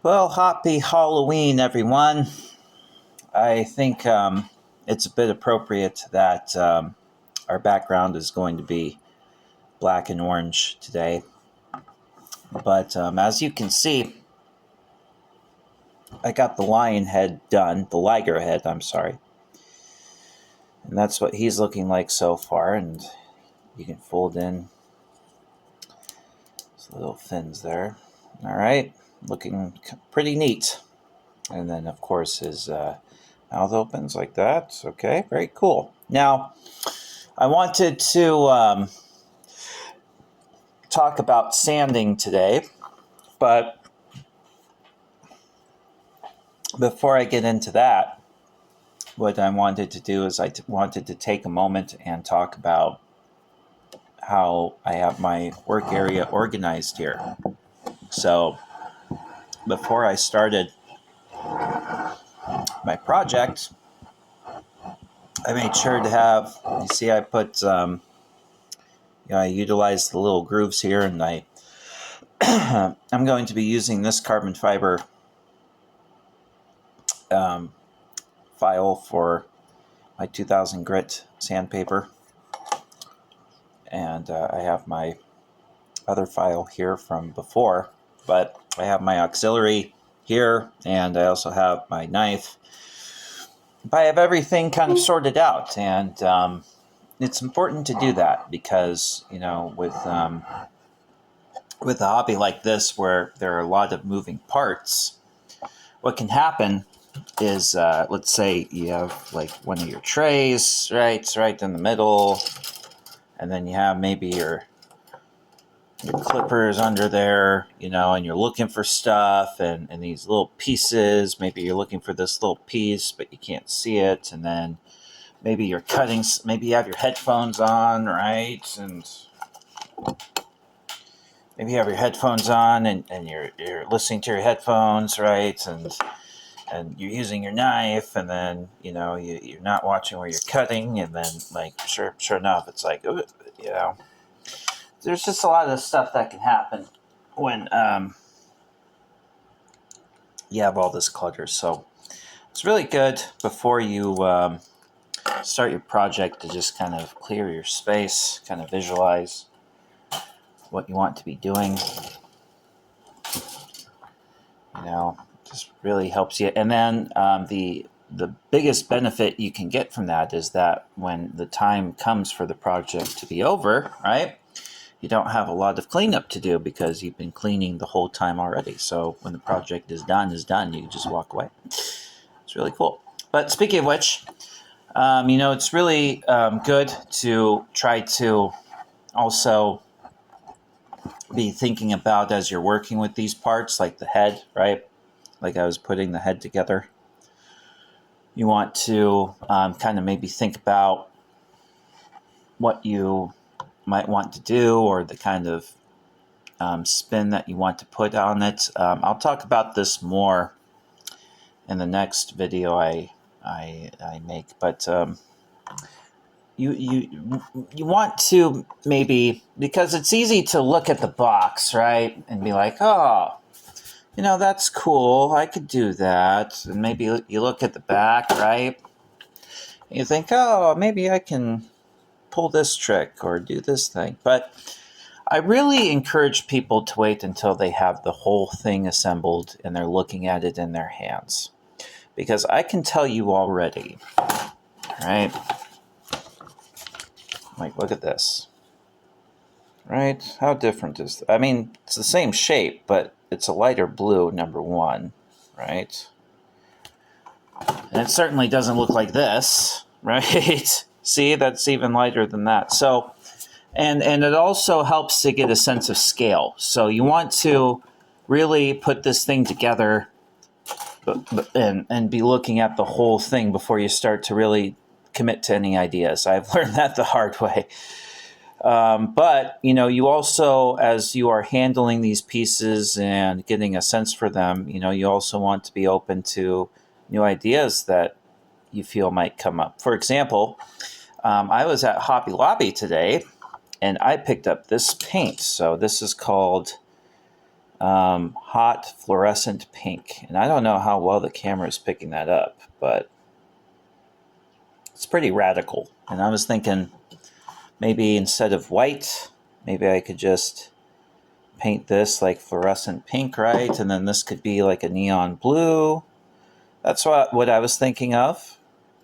Well, happy Halloween, everyone. I think it's a bit appropriate that our background is going to be black and orange today. But as you can see, I got the lion head done, the Liger head, I'm sorry. And that's what he's looking like so far. And you can fold in his little fins there. All right, looking pretty neat. And then, of course, his mouth opens like that. Okay, very cool. Now, I wanted to talk about sanding today, but before I get into that, what I wanted to do is I wanted to take a moment and talk about how I have my work area organized here. So before I started my project, I made sure to have, you see I put, I utilized the little grooves here, and I'm going to be using this carbon fiber file for my 2000 grit sandpaper, and I have my other file here from before, but I have my auxiliary here, and I also have my knife. But I have everything kind of sorted out, and it's important to do that because, with a hobby like this where there are a lot of moving parts, what can happen is, let's say you have like one of your trays, right? It's right in the middle, and then you have maybe your clippers under there, and you're looking for stuff and these little pieces. Maybe you're looking for this little piece, but you can't see it, and then maybe you're cutting, maybe you have your headphones on, right? And maybe you have your headphones on and you're listening to your headphones, right? And you're using your knife, and then, you're not watching where you're cutting, and then, like, sure enough, it's like, there's just a lot of stuff that can happen when you have all this clutter. So it's really good before you start your project to just kind of clear your space, kind of visualize what you want to be doing. Just really helps you. And then the biggest benefit you can get from that is that when the time comes for the project to be over, right, you don't have a lot of cleanup to do because you've been cleaning the whole time already. So when the project is done, you can just walk away. It's really cool. But speaking of which, it's really good to try to also be thinking about, as you're working with these parts, like the head, right? Like I was putting the head together. You want to kind of maybe think about what you might want to do, or the kind of spin that you want to put on it. I'll talk about this more in the next video I make, but you want to maybe, because it's easy to look at the box, right, and be like, oh, that's cool, I could do that. And maybe you look at the back, right, and you think, oh, maybe I can pull this trick or do this thing. But I really encourage people to wait until they have the whole thing assembled and they're looking at it in their hands. Because I can tell you already, right? Like, look at this. Right? How different is that? I mean, it's the same shape, but it's a lighter blue, number one, right? And it certainly doesn't look like this, right? See, that's even lighter than that. So, and it also helps to get a sense of scale. So you want to really put this thing together and be looking at the whole thing before you start to really commit to any ideas. I've learned that the hard way. But, you also, as you are handling these pieces and getting a sense for them, you also want to be open to new ideas that you feel might come up. For example, I was at Hobby Lobby today, and I picked up this paint. So this is called Hot Fluorescent Pink. And I don't know how well the camera is picking that up, but it's pretty radical. And I was thinking maybe instead of white, maybe I could just paint this like fluorescent pink, right? And then this could be like a neon blue. That's what I was thinking of.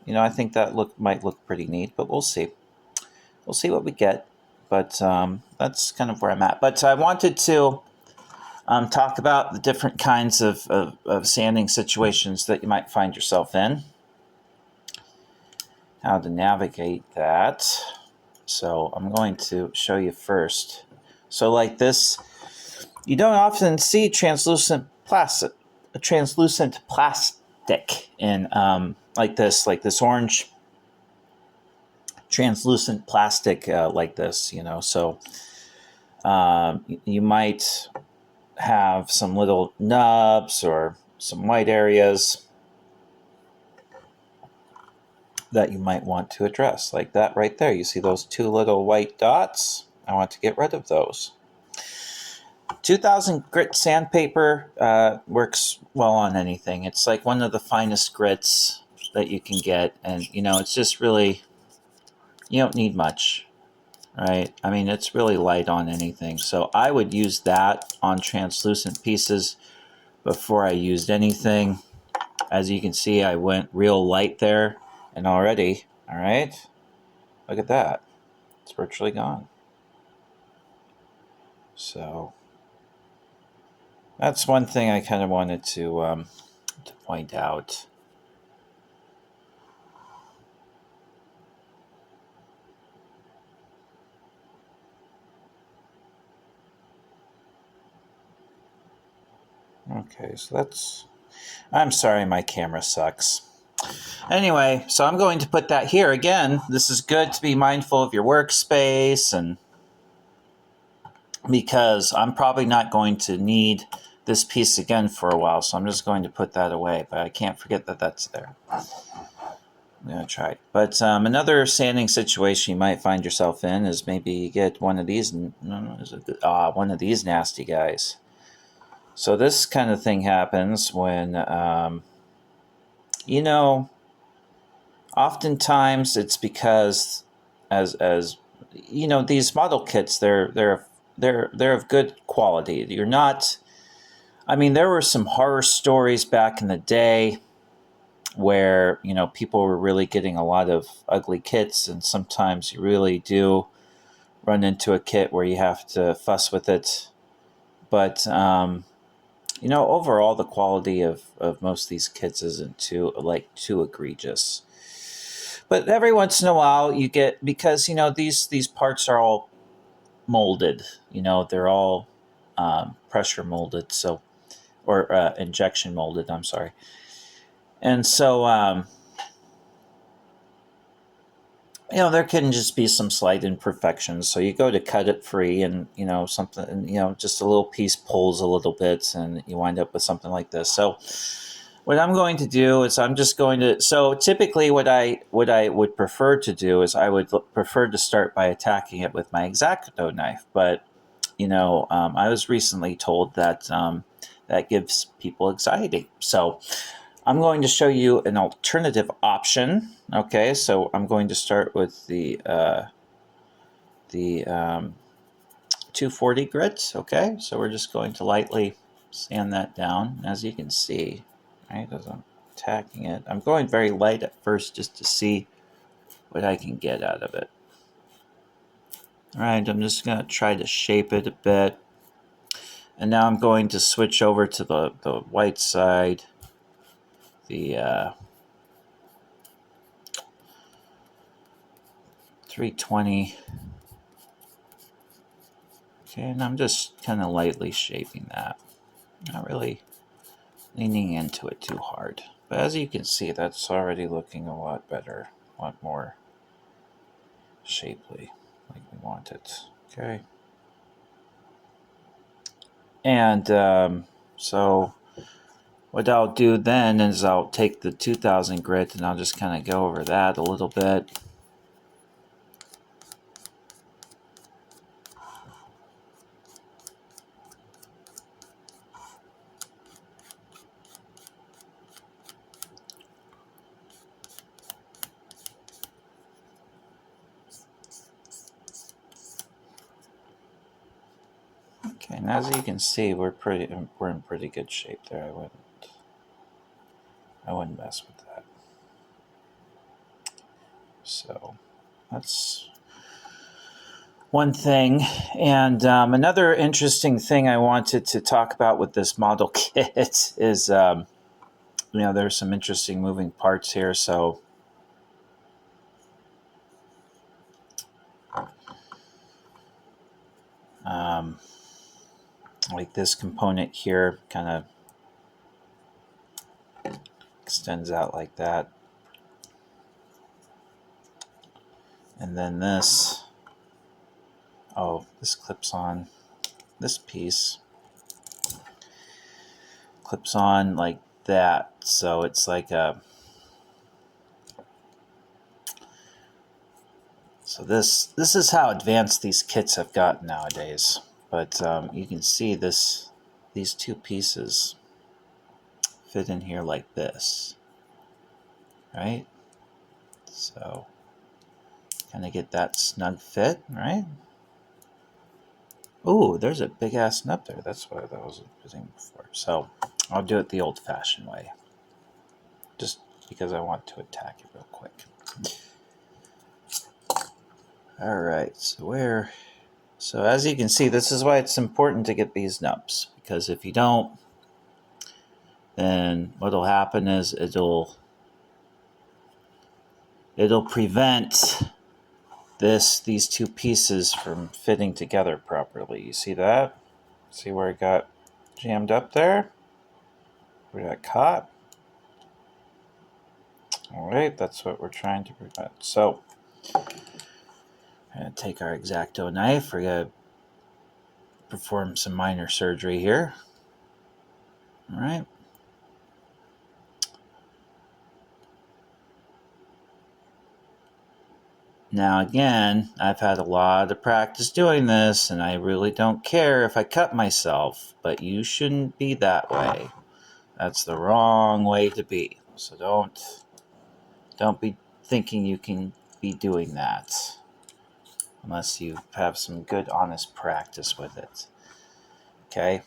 I think that might look pretty neat, but we'll see. We'll see what we get. But that's kind of where I'm at. But I wanted to talk about the different kinds of sanding situations that you might find yourself in. How to navigate that. So I'm going to show you first. So like this, you don't often see translucent plastic in like this orange translucent plastic like this, So you might have some little nubs or some white areas that you might want to address, like that right there. You see those two little white dots? I want to get rid of those. 2000 grit sandpaper works well on anything. It's like one of the finest grits that you can get, and it's just really, you don't need much, right? I mean, it's really light on anything. So I would use that on translucent pieces before I used anything. As you can see, I went real light there, and already, all right, look at that. It's virtually gone. So that's one thing I kind of wanted to point out. Okay, so that's... I'm sorry, my camera sucks. Anyway, so I'm going to put that here. Again, this is good to be mindful of your workspace, and because I'm probably not going to need this piece again for a while, so I'm just going to put that away, but I can't forget that that's there. I'm going to try it. But another sanding situation you might find yourself in is maybe you get one of these nasty guys. So this kind of thing happens when, oftentimes it's because as these model kits, they're of good quality. You're not... I mean, there were some horror stories back in the day where, people were really getting a lot of ugly kits, and sometimes you really do run into a kit where you have to fuss with it. But, overall, the quality of most of these kits isn't too egregious. But every once in a while you get, because, these parts are all molded, they're all pressure molded, so, or injection molded, I'm sorry. And so, there can just be some slight imperfections. So you go to cut it free, and, something, just a little piece pulls a little bit, and you wind up with something like this. So what I'm going to do is so typically what I would prefer to do is I would prefer to start by attacking it with my X-Acto knife. But, I was recently told that that gives people anxiety. So I'm going to show you an alternative option. Okay, so I'm going to start with the 240 grit. Okay, so we're just going to lightly sand that down. As you can see, right, as I'm attacking it, I'm going very light at first just to see what I can get out of it. All right, I'm just going to try to shape it a bit. And now I'm going to switch over to the white side. The 320. Okay, and I'm just kind of lightly shaping that. Not really leaning into it too hard. But as you can see, that's already looking a lot better, a lot more shapely, like we want it. Okay. And so what I'll do then is I'll take the 2000 grit and I'll just kind of go over that a little bit. Okay, and as you can see, we're in pretty good shape there. I wouldn't mess with that. So that's one thing. And another interesting thing I wanted to talk about with this model kit is, there's some interesting moving parts here. So like this component here kind of extends out like that. And then this clips on, this piece clips on like that. So it's like so this is how advanced these kits have gotten nowadays. But you can see these two pieces fit in here like this, right? So kind of get that snug fit, right? Ooh, there's a big ass nub there. That's why that wasn't fitting before. So I'll do it the old-fashioned way, just because I want to attack it real quick. All right, so as you can see, this is why it's important to get these nubs, because if you don't, then what'll happen is it'll prevent these two pieces from fitting together properly. You see that? See where it got jammed up there? Where it got caught? All right, that's what we're trying to prevent. So we're going to take our X-Acto knife. We're going to perform some minor surgery here. All right. Now again, I've had a lot of practice doing this, and I really don't care if I cut myself, but you shouldn't be that way. That's the wrong way to be. So don't be thinking you can be doing that unless you have some good, honest practice with it. Okay?